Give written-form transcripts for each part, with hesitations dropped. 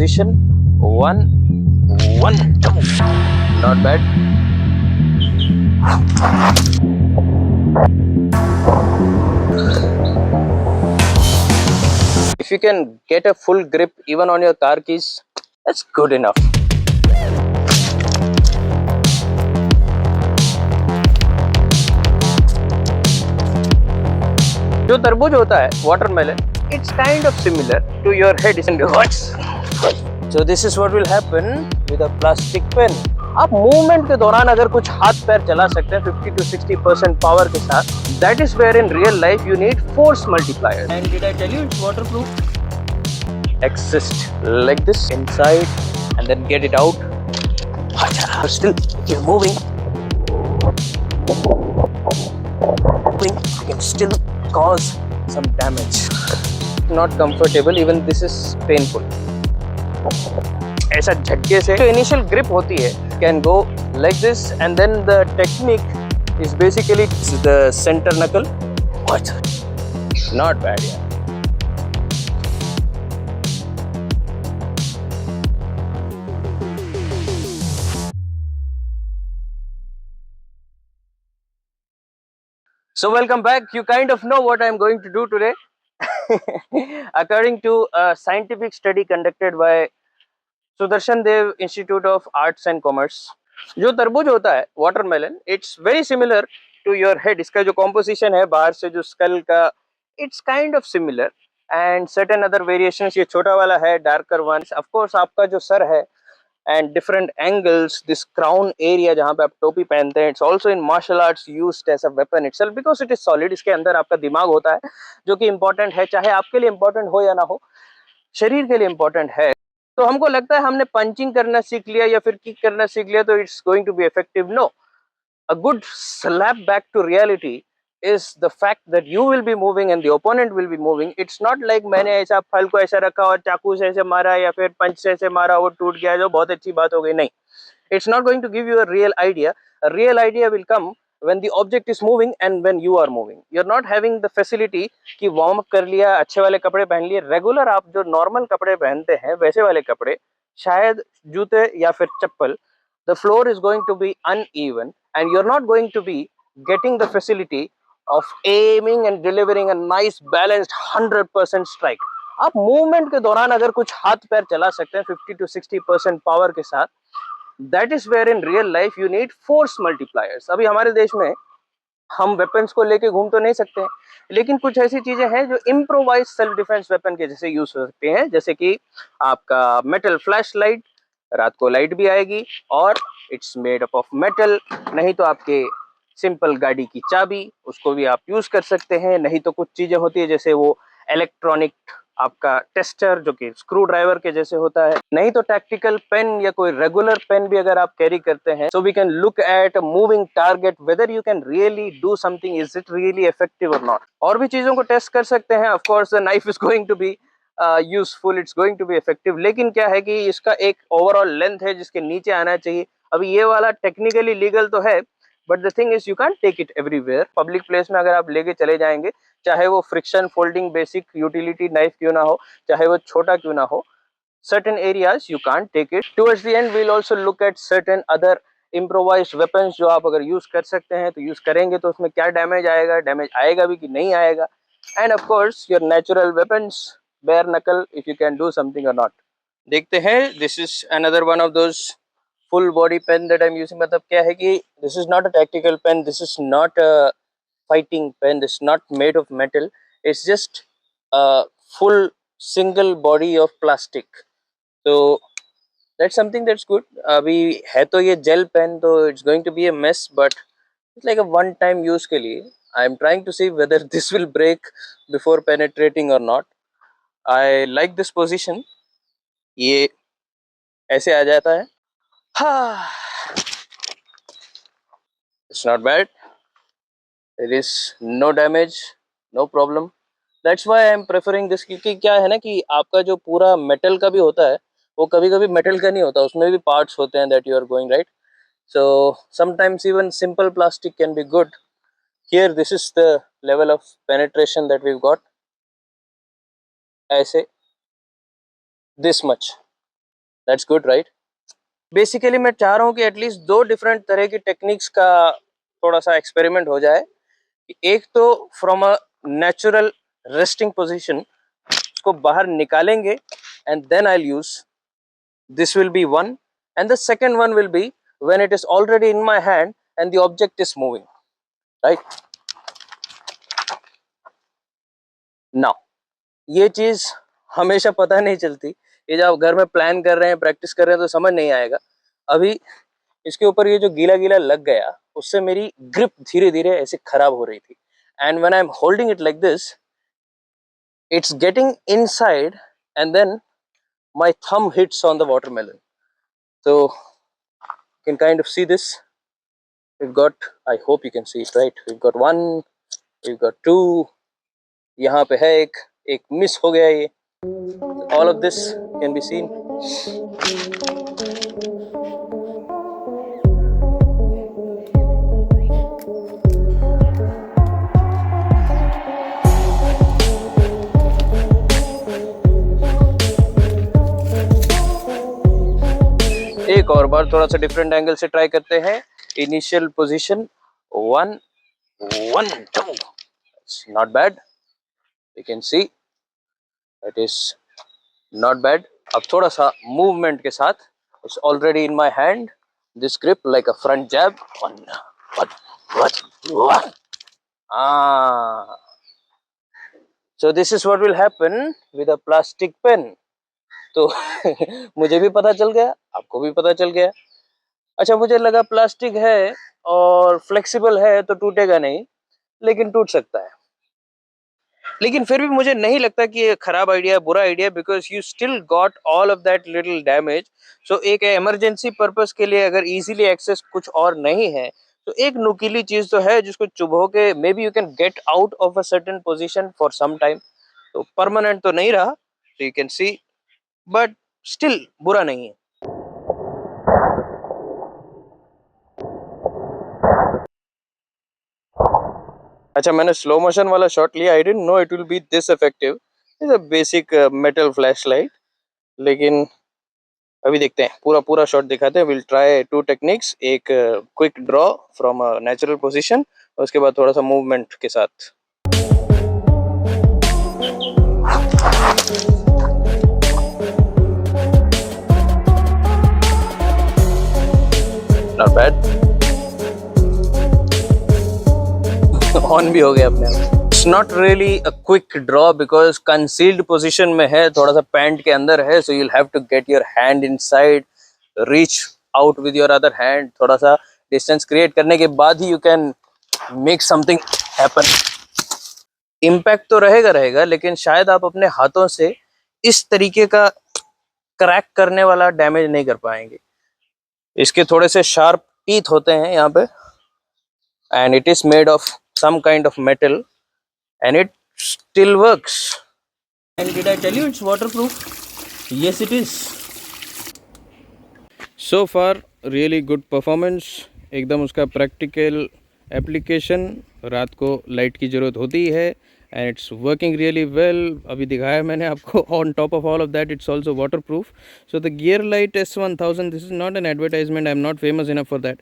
position. One, two. Not bad. If you can get a full grip even on your car keys, that's good enough. जो तरबूज होता है watermelon, it's kind of similar to your head and hearts. So this is what will happen with a plastic pen. आप movement के दौरान अगर कुछ हाथ पैर चला सकते हैं 50 to 60% पावर के साथ, that is where in real life you need force multiplier. And did I tell you it's waterproof? Exist like this inside and then get it out. Still, if you're moving, you can still cause some damage. Not comfortable, even this is painful. ऐसा झटके से जो initial grip होती है can go like this and then the technique is basically the centre knuckle. Not bad यार. So welcome back. You kind of know what I am going to do today. According to a scientific study conducted by Sudarshan Dev Institute of Arts and Commerce, जो तरबूज होता है watermelon, it's very similar to your head. इसका जो composition है बाहर से जो skull का, it's kind of similar and certain other variations. ये छोटा वाला है, darker ones. Of course आपका जो सर है and different angles, this crown area जहाँ पे आप टोपी पहनते हैं, it's also in martial arts used as a weapon itself because it is solid. इसके अंदर आपका दिमाग होता है जो कि important है, चाहे आपके लिए important हो या ना हो, शरीर के लिए important है. तो हमको लगता है हमने पंचिंग करना सीख लिया या फिर किक करना सीख लिया तो it's going to be effective. No, a good slap back to reality is the fact that you will be moving and the opponent will be moving. It's not like मैंने ऐसा फल को ऐसा रखा और चाकू से ऐसे मारा या फिर पंच से ऐसे मारा वो टूट गया जो बहुत अच्छी बात हो गई. नहीं, it's not going to give you a real idea. A real idea will come when the object is moving and when you are moving. You're not having the facility कि वार्म अप कर लिया, अच्छे वाले कपड़े पहन लिए. Regular आप जो नॉर्मल कपड़े पहनते हैं वैसे वाले कपड़े, शायद जूते या फिर चप्पल, the floor is going to be uneven and you're not going to be getting the facility of aiming and delivering a nice balanced 100% strike. आप मूवमेंट के दौरान अगर कुछ हाथ पैर चला सकते हैं 50 to 60% पावर के साथ, that is where in real life you need force multipliers. अभी हमारे देश में हम वेपन्स को लेके घूम तो नहीं सकते हैं, लेकिन कुछ ऐसी चीजें हैं जो इम्प्रोवाइज सेल्फ डिफेंस वेपन के जैसे यूज हो सकते हैं, जैसे कि आपका मेटल फ्लैश लाइट, रात को लाइट भी आएगी और it's made up of metal. नहीं तो आपके सिंपल गाड़ी की चाबी, उसको भी आप यूज कर सकते हैं. नहीं तो कुछ चीजें होती है जैसे वो इलेक्ट्रॉनिक आपका टेस्टर जो कि स्क्रू ड्राइवर के जैसे होता है. नहीं तो टैक्टिकल पेन या कोई रेगुलर पेन भी अगर आप कैरी करते हैं, so we can look at a moving target whether you can really do something, is it really effective और नॉट. और भी चीजों को टेस्ट कर सकते हैं. Of course the knife is going to be useful, it's going to be effective. लेकिन क्या है कि इसका एक ओवरऑल लेंथ है जिसके नीचे आना चाहिए. अभी ये वाला टेक्निकली लीगल तो है, but the thing is you can take it everywhere. Public place में अगर आप लेके चले जाएंगे, चाहे वो friction folding basic utility knife क्यों ना हो, चाहे वो छोटा क्यों ना हो, certain areas you can't take it. Towards the end we'll also look at certain other improvised weapons जो आप अगर यूज कर सकते हैं तो यूज करेंगे तो उसमें क्या डैमेज आएगा, डैमेज आएगा भी कि नहीं आएगा. And of course your natural weapons, bare knuckle, if you can do something or not. देखते हैं. This is another one of those full body pen that I am using. मतलब क्या है कि this is not a tactical pen, this is not a fighting pen, this is not made of metal, it's just a full single body of plastic. So that's something that's good. अभी है तो ये gel pen तो it's going to be a mess, but it's like a one time use के लिए. I'm trying to see whether this will break before penetrating or not. I like this position. ये ऐसे आ जाता है. हाँ, it's not bad. There is no damage, no problem. That's why I am preferring this. क्योंकि क्या है ना कि आपका जो पूरा मेटल का भी होता है वो कभी कभी मेटल का नहीं होता, उसमें भी पार्ट्स होते हैं that you are going right. So sometimes even simple plastic can be good. Here this is the level of penetration that we've got. ऐसे this much. That's good right. Basically मैं चाह रहा हूँ कि एटलीस्ट दो different तरह की techniques का थोड़ा सा एक्सपेरिमेंट हो जाए। एक तो from a natural resting position उसको बाहर निकालेंगे and then I use this will be one, and the second one will be when it is already in my hand and the object is moving, right? Now ये चीज हमेशा पता नहीं चलती, ये जब घर में प्लान कर रहे हैं प्रैक्टिस कर रहे हैं तो समझ नहीं आएगा। अभी इसके ऊपर ये जो गीला गीला लग गया उससे मेरी ग्रिप धीरे धीरे ऐसे खराब हो रही थी, and when I am holding it like this it's getting inside and then my thumb hits on the watermelon. So you can kind of see this. We've got, I hope you can see it, right? We've got one, we've got two, यहाँ पे है एक miss हो गया ये। All of this can be seen. एक और बार थोड़ा सा डिफरेंट एंगल से ट्राई करते हैं। Initial position 1 1 2, it's not bad, you can see it is not bad। अब थोड़ा सा मूवमेंट के साथ it's already in my hand, this grip like a front jab, one ah, so this is what will happen with a plastic pen। तो मुझे भी पता चल गया, आपको भी पता चल गया। अच्छा मुझे लगा प्लास्टिक है और फ्लेक्सिबल है तो टूटेगा नहीं, लेकिन टूट सकता है। लेकिन फिर भी मुझे नहीं लगता कि ये खराब आइडिया बुरा idea, because you still got all of that little damage. So एक इमरजेंसी पर्पस के लिए अगर इजीली एक्सेस कुछ और नहीं है तो एक नुकीली चीज तो है जिसको चुभो के maybe you can get out of a certain position for some time. तो परमानेंट तो नहीं रहा, तो you can see, but still बुरा नहीं है। अच्छा मैंने स्लो मोशन वाला शॉट लिया, I didn't know it will be this effective. It's a basic metal flash light, लेकिन अभी देखते हैं पूरा पूरा शॉट दिखाते हैं। विल ट्राई टू टेक्निक्स, एक quick draw from a natural position, उसके बाद थोड़ा सा मूवमेंट के साथ। नॉट बैड, ऑन भी हो गया अपने आप। It's not really a quick draw because concealed position में है, थोड़ा सा पैंट के अंदर है, so you'll have to get your hand inside, reach out with your other hand, थोड़ा सा डिस्टेंस क्रिएट करने के बाद ही you can make something happen. Impact तो रहेगा रहेगा, लेकिन शायद आप अपने हाथों से इस तरीके का क्रैक करने वाला डैमेज नहीं कर पाएंगे। इसके थोड़े से शार्प टीथ होते हैं यहाँ पे, and it is made of some kind of metal and it still works. And did I tell you it's waterproof? Yes it is. So far really good performance, एकदम उसका प्रैक्टिकल एप्लीकेशन। रात को light की ज़रूरत होती है and it's working really well. अभी दिखाया मैंने आपको। On top of all of that it's also water proof. So the gear light S1000, this is not an advertisement, I am not famous enough for that.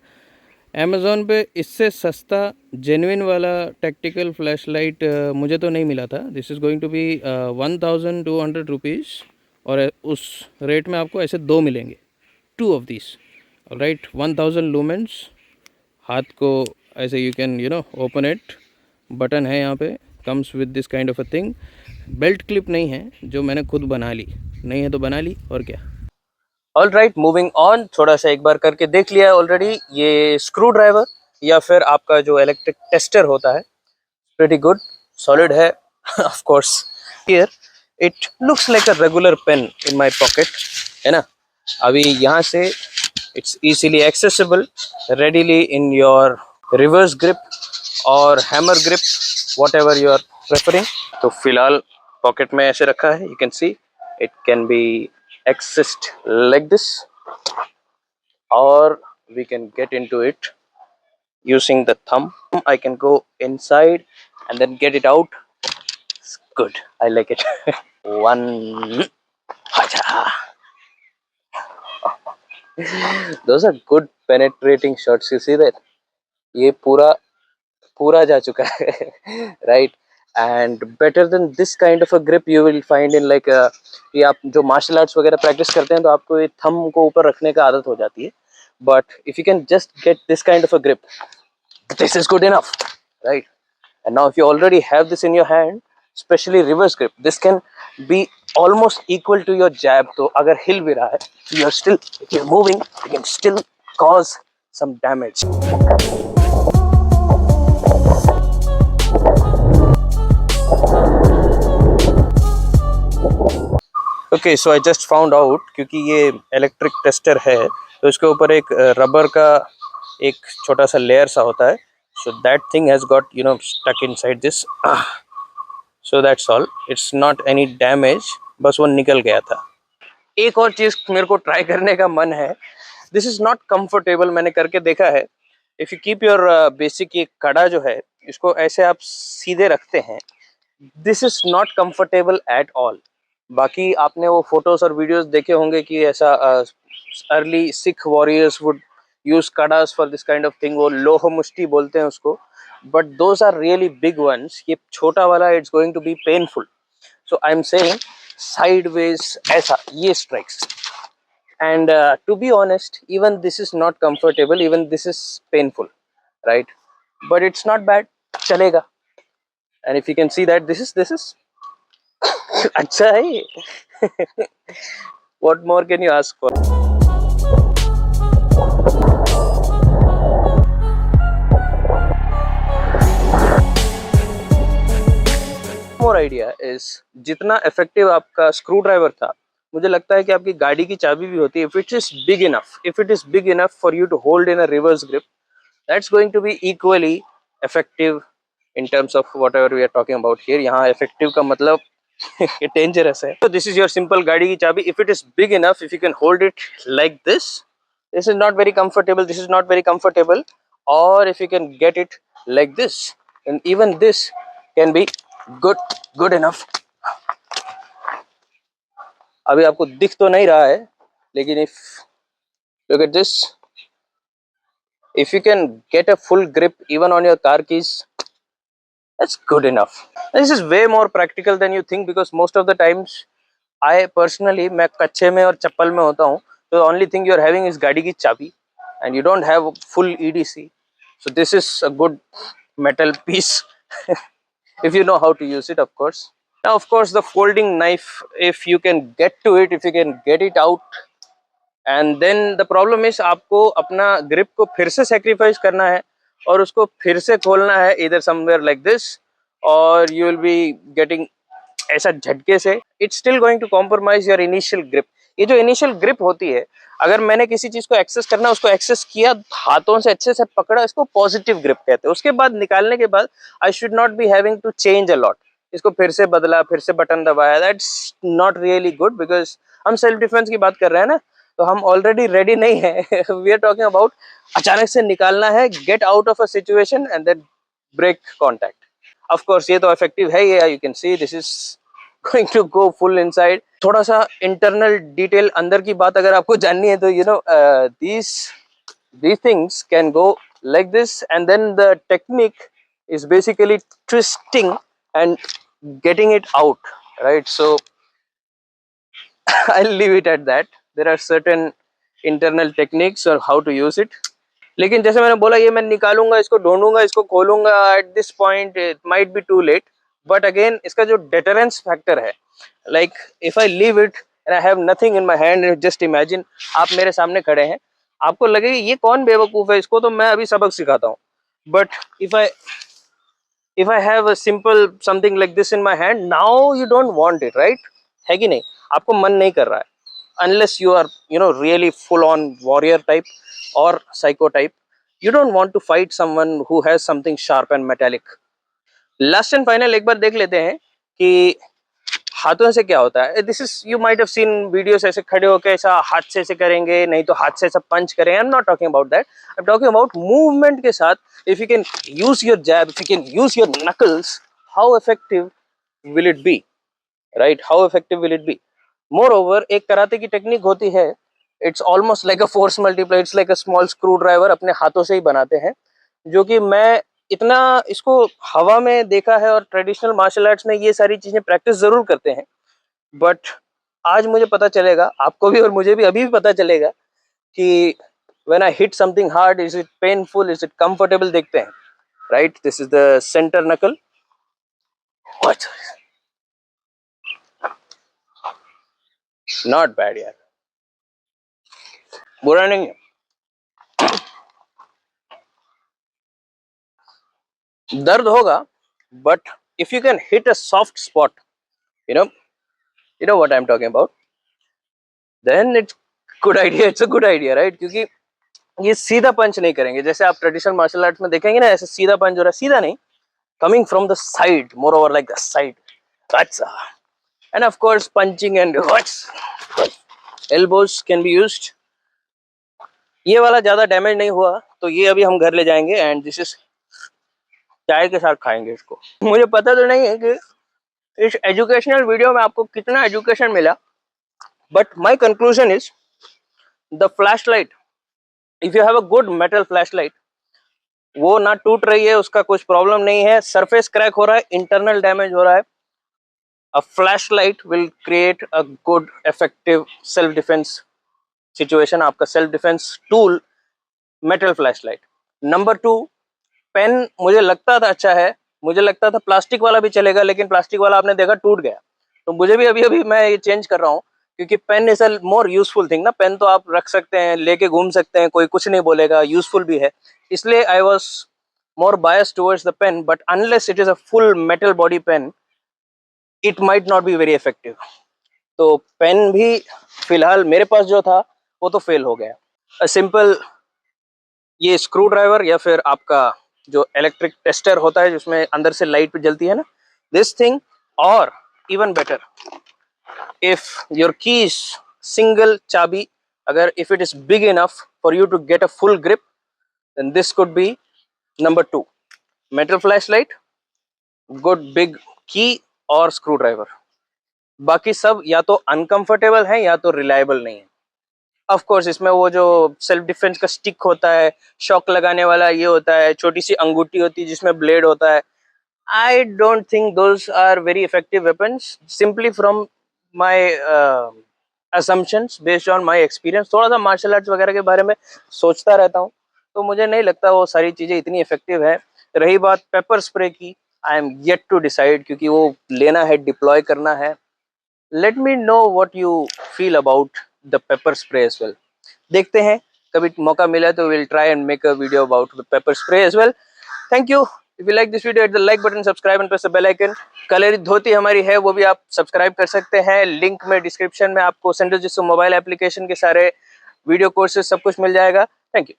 Amazon पे इससे सस्ता genuine वाला tactical flash light मुझे तो नहीं मिला था। This is going to be 1200 rupees, और उस रेट में आपको ऐसे दो मिलेंगे, two of this, right. 1000 lumens, हाथ को ऐसे you can open it, button है यहाँ पे, comes with this kind of a thing. Belt clip नहीं है, जो मैंने खुद बना ली, नहीं है तो बना ली, और क्या। All right, moving on. थोड़ा सा एक बार करके देख लिया है ऑलरेडी। ये स्क्रू ड्राइवर या फिर आपका जो इलेक्ट्रिक टेस्टर होता है, प्रीटी गुड, सॉलिड है। Of course here it looks like a regular pen in my pocket, है ना। अभी यहाँ से it's easily accessible, readily in your reverse grip और hammer grip, whatever you are preferring. तो फिलहाल पॉकेट में ऐसे रखा है, you can see it can be accessed like this, or we can get into it using the thumb. I can go inside and then get it out. It's good, I like it। One, hacha, Those are good penetrating shots. You see that? ये पूरा जा चुका है, right? And better than this kind of a grip you will find in like कि आप जो martial arts वगैरह practice करते हैं तो आपको ये थंब को ऊपर रखने का आदत हो जाती है. But if you can just get this kind of a grip, this is good enough, right? And now if you already have this in your hand, especially reverse grip, this can be almost equal to your jab. तो अगर हिल भी रहा है, you are still, if you're moving, you can still cause some damage. Okay, so I just found out क्योंकि ये electric tester है तो इसके ऊपर एक रबर का एक छोटा सा लेयर सा होता है. So that thing has got stuck inside this. So that's all. It's not any damage. बस वो निकल गया था. एक और चीज मेरे को ट्राई करने का मन है. This is not comfortable. मैंने करके देखा है. If you keep your basic ये कड़ा जो है इसको ऐसे आप सीधे रखते हैं, this is not comfortable at all. बाकी आपने वो फोटोज और वीडियोस देखे होंगे कि ऐसा early Sikh warriors would use कड़ास for this kind of thing. वो लोह मुष्टि बोलते हैं उसको. But those are really big ones. ये छोटा वाला it's going to be painful. So I am saying sideways ऐसा ये strikes. And to be honest, even this is not comfortable, even this is painful, right? But it's not bad, chalega. And if you can see that this is अच्छा है. What more can you ask for? More idea is जितना effective आपका screw driver था, मुझे लगता है कि आपकी गाड़ी की चाबी भी होती है. If it is big enough, if it is big enough for you to hold in a reverse grip, that's going to be equally effective in terms of whatever we are talking about here. यहाँ effective का मतलब dangerous है. This is your simple गाड़ी की चाबी. If it is big enough, if you can hold it like this, this is not very comfortable, this is not very comfortable. Or if you can get it like this, and even this can be good enough. अभी आपको दिख तो नहीं रहा है, लेकिन if look at this, if you can get a full grip even on your car keys, that's good enough. This is way more practical than you think, because most of the times I personally, मैं कच्चे में और चप्पल में होता हूँ, so the only thing you are having is गाड़ी की चाबी and you don't have full EDC. So this is a good metal piece if you know how to use it, of course. Now of course the folding knife, if you can get to it, if you can get it out, and then the problem is आपको अपना grip को फिर से sacrifice करना है और उसको फिर से खोलना है either somewhere like this, or you will be getting ऐसा झटके से. It's still going to compromise your initial grip. ये जो इनिशियल ग्रिप होती है, अगर मैंने किसी चीज को एक्सेस करना, उसको एक्सेस किया, हाथों से अच्छे से पकड़ा, इसको पॉजिटिव ग्रिप कहते हैं. उसके बाद निकालने के बाद I should not be having to change a lot. इसको फिर से बदला, फिर से बटन दबाया, that's not really good, because हम सेल्फ डिफेंस की बात कर रहे हैं ना, तो हम ऑलरेडी रेडी नहीं है. वी आर टॉकिंग अबाउट अचानक से निकालना है, get out of a situation and then break contact. Of course ये तो इफेक्टिव है. ये you can see this is going to go full inside. थोड़ा सा internal detail अंदर की बात अगर आपको जाननी है तो these things can go like this, and then the technique is basically twisting and getting it out, right? So I'll leave it at that. There are certain internal techniques on how to use it. लेकिन जैसे मैंने बोला, ये मैं निकालूंगा, इसको ढूंढूंगा, इसको खोलूंगा, at this point it might be too late. But again इसका जो डेटरेंस फैक्टर है, like if I leave it and I have nothing in my hand, just imagine आप मेरे सामने खड़े हैं, आपको लगेगा ये कौन बेवकूफ है, इसको तो मैं अभी सबक सिखाता हूँ. But if I have a simple something like this in my hand, now you don't want it, right? है कि नहीं? आपको मन नहीं कर रहा है, unless you are really full on warrior type or psycho type. You don't want to fight someone who has something sharp and metallic. Last and final एक बार देख लेते हैं कि हाथों से क्या होता है. This is, you might have seen videos, ऐसे खड़े होकर ऐसा हाथ से ऐसे करेंगे, नहीं तो हाथ से ऐसा पंच करेंगे. I am not talking about that. I am talking about movement के साथ. If you can use your jab, if you can use your knuckles, how effective will it be, right? How effective will it be? Moreover, एक karate की technique होती है it's almost like a force multiply, it's like a small screwdriver, अपने हाथों से ही बनाते हैं, जो कि मैं इतना इसको हवा में देखा है और ट्रेडिशनल मार्शल आर्ट्स में ये सारी चीजें प्रैक्टिस जरूर करते हैं, बट आज मुझे पता चलेगा, आपको भी और मुझे भी अभी भी पता चलेगा कि when I hit something hard, is it painful, is it comfortable, देखते हैं, right? This is the center knuckle. What? Not bad यार, बुरा नहीं है। दर्द होगा, but if you can hit a soft spot, you know, you know what I'm talking about, then it's good idea, it's a good idea, right? क्योंकि ये सीधा पंच नहीं करेंगे, जैसे आप ट्रेडिशनल मार्शल आर्ट्स में देखेंगे ना, ऐसे सीधा पंच हो रहा है, सीधा नहीं, coming from the side, more over like the side, that's and of course punching and what elbows can be used. ये वाला ज्यादा डैमेज नहीं हुआ, तो ये अभी हम घर ले जाएंगे एंड दिस इज चाय के साथ खाएंगे इसको। मुझे पता तो नहीं है कि इस एजुकेशनल वीडियो में आपको कितना एजुकेशन मिला, but my conclusion is the flash light, if you have a good metal flash light, वो ना टूट रही है, उसका कुछ प्रॉब्लम नहीं है, सरफेस क्रैक हो रहा है, इंटरनल डैमेज हो रहा है, a flashlight will create a good effective self defense situation, आपका self defense tool metal flashlight. Number 2, pen मुझे लगता था अच्छा है, मुझे लगता था प्लास्टिक वाला भी चलेगा, लेकिन प्लास्टिक वाला आपने देखा टूट गया, तो मुझे भी अभी अभी मैं ये चेंज कर रहा हूँ, क्योंकि pen is a more useful thing ना, पेन तो आप रख सकते हैं, लेके घूम सकते हैं, कोई कुछ नहीं बोलेगा, यूजफुल भी है, इसलिए I was more bias towards the pen, but unless it is a full metal body pen it might not be very effective. तो पेन भी फिलहाल मेरे पास जो था वो तो फेल हो गया। सिंपल ये स्क्रू ड्राइवर या फिर आपका जो इलेक्ट्रिक टेस्टर होता है जिसमें अंदर से लाइट जलती है ना, दिस थिंग, और even better if your keys single चाबी, अगर if it is big enough for you to get a full grip, then this could be number 2, metal flashlight, good big key और screw driver. बाकी सब या तो uncomfortable है या तो रिलायबल नहीं है। ऑफ कोर्स इसमें वो जो सेल्फ डिफेंस का स्टिक होता है, शॉक लगाने वाला ये होता है, छोटी सी अंगूठी होती है जिसमें ब्लेड होता है, I don't think those are very effective weapons, simply from my assumptions based on my experience. थोड़ा सा मार्शल आर्ट्स वगैरह के बारे में सोचता रहता हूँ, तो मुझे नहीं लगता वो सारी चीजें इतनी इफेक्टिव है। रही बात पेपर स्प्रे की, I am yet to decide, क्योंकि वो लेना है, डिप्लॉय करना है। Let me know what you feel about the pepper spray as well. देखते हैं, कभी मौका मिला तो we'll try and make a video about the pepper spray as well. Thank you. If you like this video, hit the like button, subscribe and press the bell icon. Kalari धोती हमारी है, वो भी आप सब्सक्राइब कर सकते हैं, लिंक में description में आपको सेंटर जिसको मोबाइल एप्लीकेशन के सारे वीडियो कोर्सेज सब कुछ मिल जाएगा। Thank you.